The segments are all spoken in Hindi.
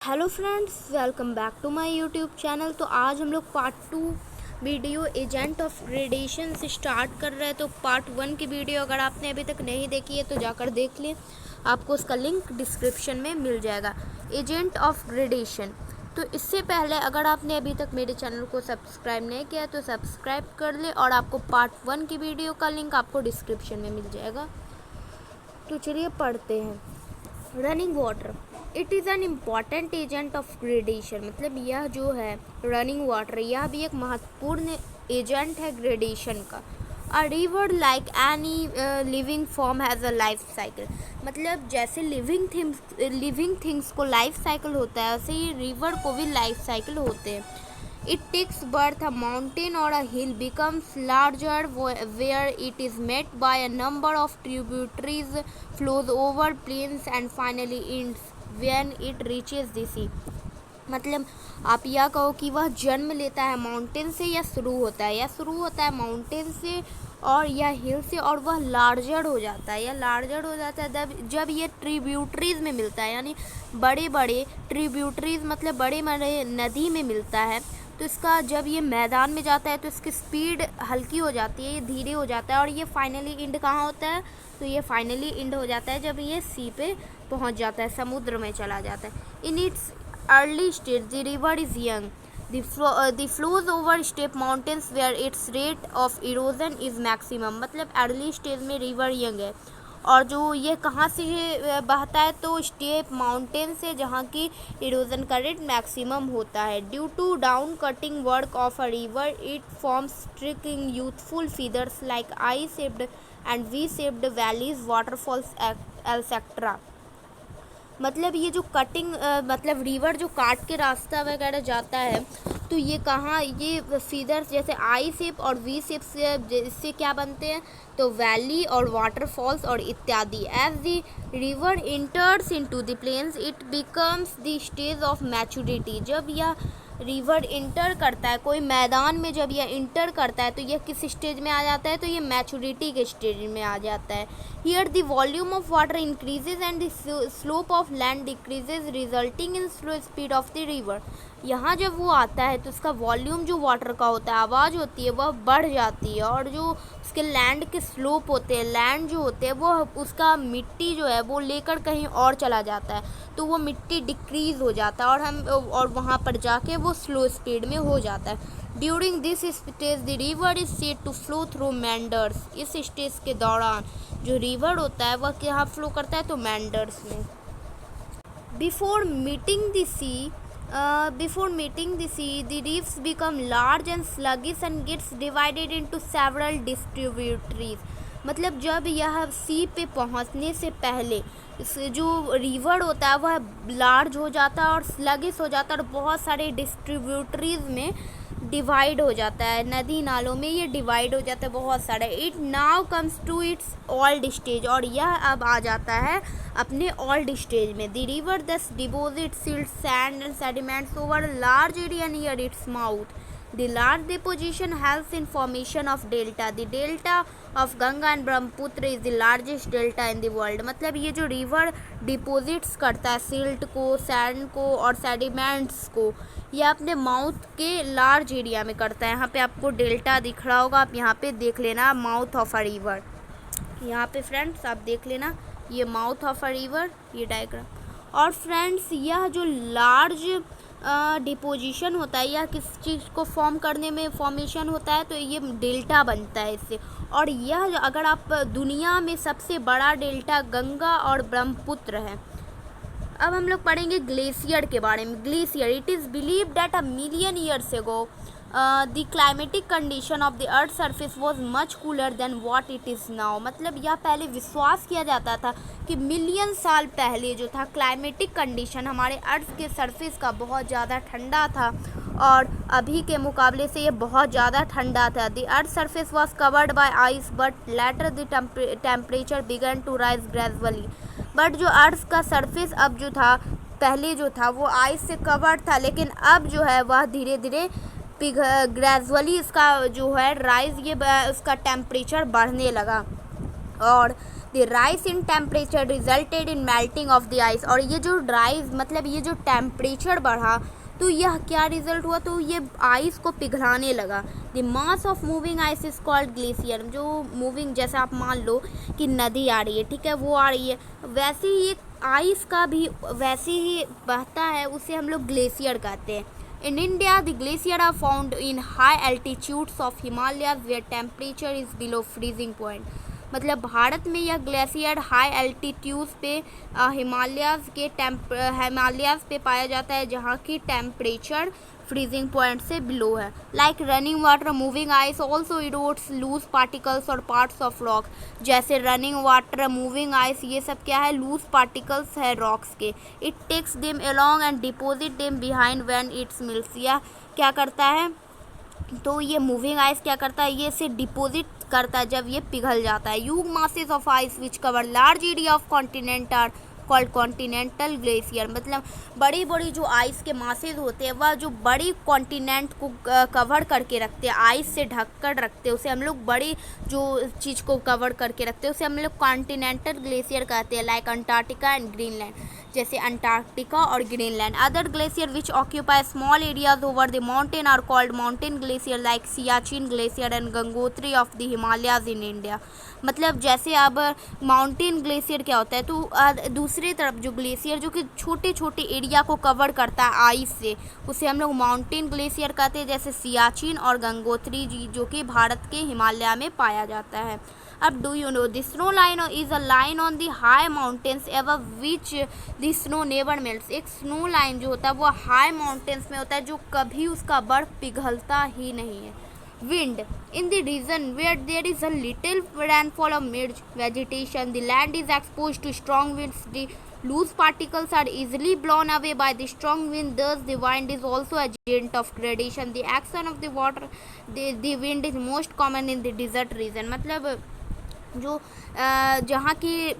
Hello friends, welcome back to my YouTube channel. तो आज हम लोग part 2 video agent of gradation से स्टार्ट कर रहे हैं। तो पार्ट 1 की वीडियो अगर आपने अभी तक नहीं देखी है तो जाकर देख लें, आपको उसका लिंक डिस्क्रिप्शन में मिल जाएगा। Agent of gradation. तो इससे पहले अगर आपने अभी तक मेरे चैनल को सब्सक्राइब नहीं किया तो सब्सक्राइब कर ले, और आपको पार्ट 1 की वीडियो का लिंक आपको डिस्क्रिप्शन में मिल जाएगा। तो चलिए पढ़ते हैं। Running water, it is an important agent of gradation. मतलब यह जो है रनिंग वाटर, यह भी एक महत्वपूर्ण एजेंट है ग्रेडेशन का। A river like any living form has a life cycle. मतलब जैसे लिविंग थिंग्स को लाइफ साइकिल होता है, वैसे ही रिवर को भी लाइफ साइकिल होते हैं। It takes birth, a mountain or a hill becomes larger where it is met by a number of tributaries, flows over plains and finally ends when it reaches the sea. मतलब आप यह कहो कि वह जन्म लेता है माउंटेन से या शुरू होता है माउंटेन से और या हिल से, और वह लार्जर हो जाता है जब ये ट्रिब्यूटरीज में मिलता है, यानी बड़े बड़े ट्रिब्यूटरीज मतलब बड़े बड़े नदी में मिलता है। तो इसका जब ये मैदान में जाता है तो इसकी स्पीड हल्की हो जाती है, ये धीरे हो जाता है, और ये फाइनली इंड कहाँ होता है? तो ये फाइनली इंड हो जाता है जब ये सी पे पहुंच जाता है, समुद्र में चला जाता है। In its early stage the river is young, the flows over steep mountains where its rate of erosion is maximum। मतलब अर्ली स्टेज में रिवर यंग है, और जो ये कहाँ से बहता है? तो स्टेप माउंटेन से, जहाँ की इरोजन का रेट मैक्सिमम होता है। Due to down cutting work of a river it forms striking youthful features like I shaped and V shaped valleys, waterfalls et cetera. मतलब ये जो कटिंग मतलब रिवर जो काट के रास्ता वगैरह जाता है, तो ये कहाँ, ये फीदर्स जैसे आई शेप और वी शेप से इससे क्या बनते हैं? तो वैली और वाटरफॉल्स और इत्यादि। As the river enters into the plains it becomes the stage of maturity. जब यह रिवर इंटर करता है कोई मैदान में, जब यह इंटर करता है तो यह किस स्टेज में आ जाता है? तो ये मैच्योरिटी के स्टेज में आ जाता है। Here the volume of water increases and the slope of land decreases resulting in slow speed of the river. यहाँ जब वो आता है तो उसका वॉल्यूम जो वाटर का होता है, आवाज़ होती है, वह बढ़ जाती है, और जो उसके लैंड के स्लोप होते हैं, लैंड जो होते हैं, वो उसका मिट्टी जो है वो लेकर कहीं और चला जाता है, तो वो मिट्टी डिक्रीज़ हो जाता है, और वहाँ पर जाके वो स्लो स्पीड में हो जाता है। During this stage the river is said to flow through meanders. इस स्टेज के दौरान जो रिवर होता है वह कहाँ फ्लो करता है? तो मैंडर्स में। Before meeting the sea, the reefs become large and sluggish and gets divided into several distributaries। मतलब जब यह सी पे पहुंचने से पहले जो रिवर होता है वह लार्ज हो जाता है और स्लगिश हो जाता है, और बहुत सारे डिस्ट्रीब्यूटरीज में डिवाइड हो जाता है, नदी नालों में ये डिवाइड हो जाता है बहुत सारे। It now comes to its old stage, और यह अब आ जाता है अपने ओल्ड स्टेज में। The river thus deposits silt sand and sediments over large area near its mouth. The large deposition helps in formation of delta. The delta of Ganga and Brahmaputra is the largest delta in the world। मतलब ये जो रिवर डिपोजिट्स करता है सिल्ट को, सैंड को और सेडिमेंट्स को, यह अपने माउथ के लार्ज एरिया में करता है। यहाँ पे आपको डेल्टा दिख रहा होगा, आप यहाँ पे देख लेना माउथ ऑफ अ रिवर। यहाँ पे फ्रेंड्स आप देख लेना, ये माउथ ऑफ अ रिवर, ये डायग्राम। और फ्रेंड्स यह जो लार्ज डिपोजिशन होता है, यह किस चीज़ को फॉर्म करने में फॉर्मेशन होता है? तो ये डेल्टा बनता है इससे। और यह अगर आप दुनिया में सबसे बड़ा डेल्टा गंगा और ब्रह्मपुत्र है। अब हम लोग पढ़ेंगे ग्लेशियर के बारे में। Glacier, it is believe that a million years ago the climatic condition of the earth surface was much cooler than what it is now. मतलब यह पहले विश्वास किया जाता था कि मिलियन साल पहले जो था क्लाइमेटिक कंडीशन हमारे अर्थ के सरफेस का बहुत ज़्यादा ठंडा था, और अभी के मुकाबले से ये बहुत ज़्यादा ठंडा था। The earth surface was covered by ice but later the temperature began to rise gradually. But जो अर्थ का सरफेस अब जो था, पहले जो था वो आइस से कवर्ड था, लेकिन अब जो है वह धीरे धीरे ग्रेजुअली इसका जो है राइज, ये उसका टेम्परेचर बढ़ने लगा। और the rise in temperature resulted in melting of the ice. और ये जो राइज मतलब ये जो टेम्परेचर बढ़ा तो यह क्या रिजल्ट हुआ, तो ये आइस को पिघलाने लगा। The mass of moving ice is called glacier. जो मूविंग, जैसे आप मान लो कि नदी आ रही है, ठीक है, वो आ रही है, वैसे ही एक आइस का भी वैसे ही बहता है, उसे हम लोग ग्लेशियर कहते हैं। In India, the glaciers are found in high altitudes of Himalayas where temperature is below freezing point। मतलब भारत में यह ग्लेशियर हाई एल्टीट्यूड पे हिमालयाज पे पाया जाता है, जहाँ की टेम्परेचर फ्रीजिंग पॉइंट से बिलो है। Like running water, moving ice also erodes loose particles और पार्ट्स ऑफ रॉक। जैसे रनिंग वाटर, मूविंग आइस, ये सब क्या है, लूज पार्टिकल्स है रॉक्स के। It takes them along and deposit them behind when its melts. यह क्या करता है, तो ये मूविंग आइस क्या करता है, ये इसे डिपोजिट करता है जब ये पिघल जाता है। Huge masses of ice which cover large area of continent are called continental glacier. मतलब बड़ी बड़ी जो आइस के मासेज होते हैं वह जो बड़ी कॉन्टिनेंट को कवर करके रखते हैं, आइस से ढक कर रखते हैं, उसे हम लोग बड़ी जो चीज़ को कवर करके रखते हैं उसे हम लोग कॉन्टिनेंटल ग्लेशियर कहते हैं। लाइक अंटार्कटिका एंड ग्रीनलैंड, जैसे अंटार्कटिका और Greenland. Other glacier which occupy small areas over the mountain are called mountain glacier like Siachen glacier and Gangotri of the Himalayas in India. मतलब जैसे अब माउंटेन ग्लेशियर क्या होता है, तो दूसरी तरफ जो ग्लेशियर जो कि छोटे छोटे एरिया को कवर करता है आइस से, उसे हम लोग माउंटेन ग्लेशियर कहते हैं, जैसे सियाचिन और गंगोत्री जी जो कि भारत के हिमालय में पाया जाता है। अब do you know the snow line is a line on the high mountains ever which the snow never melts. एक स्नो लाइन जो होता है वो हाई माउंटेन्स में होता है जो कभी उसका बर्फ पिघलता ही नहीं है। Wind in the region where there is a little rainfall or mid vegetation, the land is exposed to strong winds. The loose particles are easily blown away by the strong wind. Thus, the wind is also a agent of gradation. The action of the water, the wind is most common in the desert region. मतलब जो जहाँ की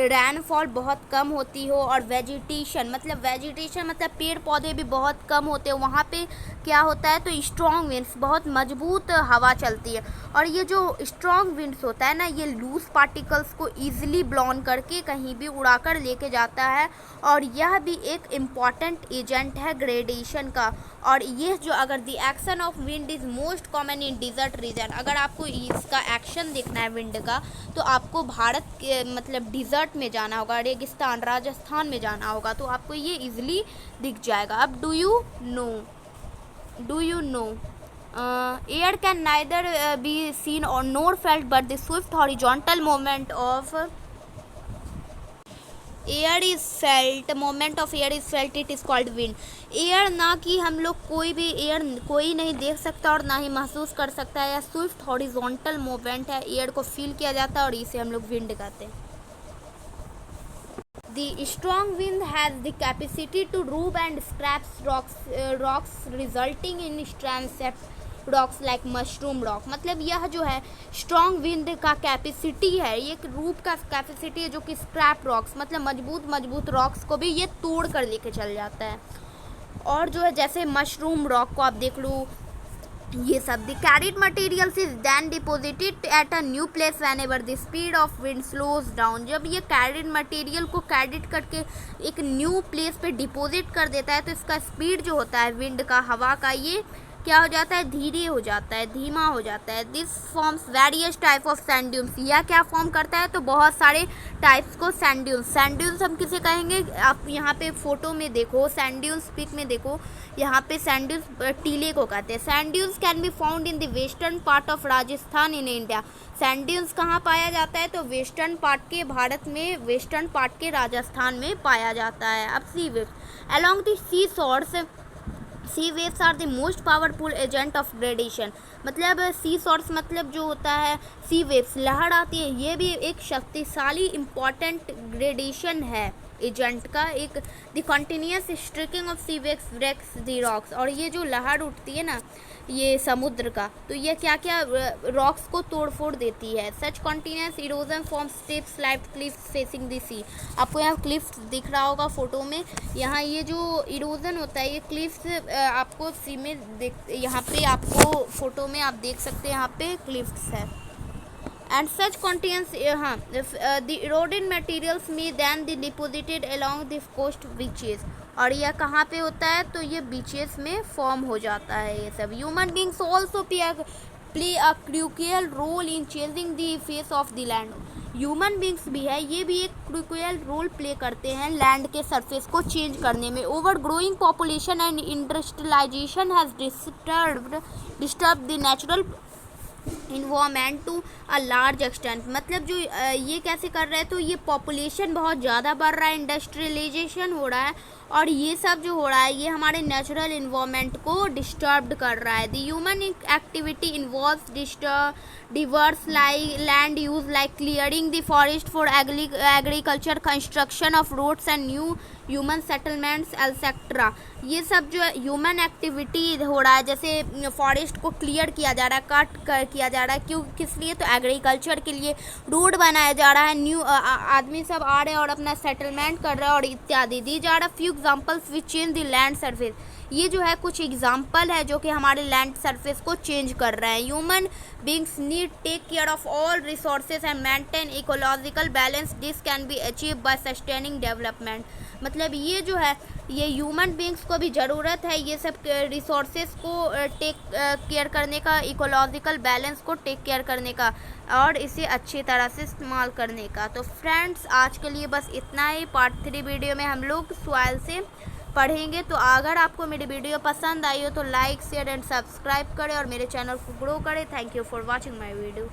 रैनफॉल बहुत कम होती हो और वेजिटेशन मतलब पेड़ पौधे भी बहुत कम होते हैं, वहाँ पे क्या होता है, तो स्ट्रॉन्ग विंड्स, बहुत मजबूत हवा चलती है। और ये जो स्ट्रॉन्ग विंड्स होता है ना, ये लूज पार्टिकल्स को ईजिली ब्लोन करके कहीं भी उड़ाकर लेके जाता है, और यह भी एक इम्पॉर्टेंट एजेंट है ग्रेडेशन का। और ये जो अगर the action of wind is most common in desert region, अगर आपको इसका एक्शन देखना है विंड का, तो आपको भारत के मतलब डिजर्ट में जाना होगा, रेगिस्तान राजस्थान में जाना होगा, तो आपको ये इजीली दिख जाएगा। अब do you know air can neither be seen और nor felt but the swift horizontal movement of air is felt, movement of air is felt, it is called wind. Air ना कि हम लोग कोई भी एयर कोई नहीं देख सकता और ना ही महसूस कर सकता है, या स्विफ्ट हॉरिजॉन्टल मूवमेंट है, एयर को फील किया जाता है और इसे हम लोग विंड कहते हैं। The strong wind has the capacity to rub and scrape rocks resulting in transect rocks like mushroom rock. मतलब यह जो है स्ट्रॉन्ग विंड का कैपेसिटी है, ये एक रूप का कैपेसिटी है जो कि स्क्रैप रॉक्स मतलब मजबूत रॉक्स को भी ये तोड़ कर लेके चल जाता है। और जो है जैसे मशरूम रॉक को आप देख लो, ये सब the carried materials is then deposited at a new place whenever the speed of wind slows down. जब ये कैरिड मटेरियल को कैरिड करके एक न्यू प्लेस पे डिपोजिट कर देता है, तो इसका स्पीड जो होता है विंड का, हवा का, ये क्या हो जाता है, धीमा हो जाता है। This forms various type of sand dunes. यह क्या फॉर्म करता है, तो बहुत सारे टाइप्स को सैंड ड्यून्स हम किसे कहेंगे, आप यहाँ पे फोटो में देखो, सैंड ड्यून्स पिक में देखो, यहाँ पे सैंड ड्यून्स टीले को कहते हैं। Sand dunes can be found in the western part of Rajasthan in India. Sand dunes कहाँ पाया जाता है, तो वेस्टर्न पार्ट के भारत में, वेस्टर्न पार्ट के राजस्थान में पाया जाता है। अब sea waves along the sea shores, sea waves are the most powerful agent of gradation. मतलब सी शोर्स मतलब जो होता है सी वेव्स, लहर आती है, ये भी एक शक्तिशाली इम्पॉर्टेंट ग्रेडेशन है एजेंट का। एक the continuous striking of sea waves breaks the rocks. और ये जो लहर उठती है ना ये समुद्र का, तो ये क्या क्या रॉक्स को तोड़ फोड़ देती है। Such continuous erosion form steps like cliffs facing the sea. आपको यहाँ क्लिफ्स दिख रहा होगा फोटो में, यहाँ ये जो इरोजन होता है ये क्लिफ्स आपको सी में यहाँ पे आपको फोटो में आप देख सकते हैं, यहाँ पे क्लिफ्स है। and such contains the eroded materials may then be deposited along the coast beaches। और यह कहाँ पे होता है, तो ये बीचेस में फॉर्म हो जाता है ये सब। Human beings also play a crucial role in changing the face of the land. Human beings भी है, ये भी एक क्रूशियल रोल प्ले करते हैं लैंड के सरफेस को चेंज करने में। Over growing population and industrialisation has disturb the natural environment to a large extent. मतलब जो ये कैसे कर रहे हैं, तो ये पॉपुलेशन बहुत ज़्यादा बढ़ रहा है, इंडस्ट्रियलाइजेशन हो रहा है, और ये सब जो हो रहा है ये हमारे नेचुरल इन्वायरमेंट को डिस्टर्ब कर रहा है। The human activity involves diverse land use like clearing the forest for agriculture, construction of roads and new human settlements etcetera. ये सब जो ह्यूमन एक्टिविटी हो रहा है, जैसे फॉरेस्ट को क्लियर किया जा रहा है, कट किया जा रहा है, क्यों किस लिए, तो एग्रीकल्चर के लिए, रोड बनाया जा रहा है, न्यू आदमी सब आ रहे हैं और अपना सेटलमेंट कर रहे हैं और इत्यादि दी जा रहा है। Few examples which change the land surface. ये जो है कुछ एग्जाम्पल है जो कि हमारे लैंड सरफेस को चेंज कर रहे हैं। Human beings need take care of all resources and maintain ecological balance. This can be achieve by sustaining development. मतलब ये जो है ये ह्यूमन बींग्स को भी ज़रूरत है ये सब रिसोर्सेज को टेक केयर करने का, इकोलॉजिकल बैलेंस को टेक केयर करने का और इसे अच्छी तरह से इस्तेमाल करने का। तो फ्रेंड्स आज के लिए बस इतना ही। पार्ट 3 वीडियो में हम लोग सॉइल से पढ़ेंगे। तो अगर आपको मेरी वीडियो पसंद आई हो तो लाइक शेयर एंड सब्सक्राइब करें और मेरे चैनल को ग्रो करें। Thank you for watching my video.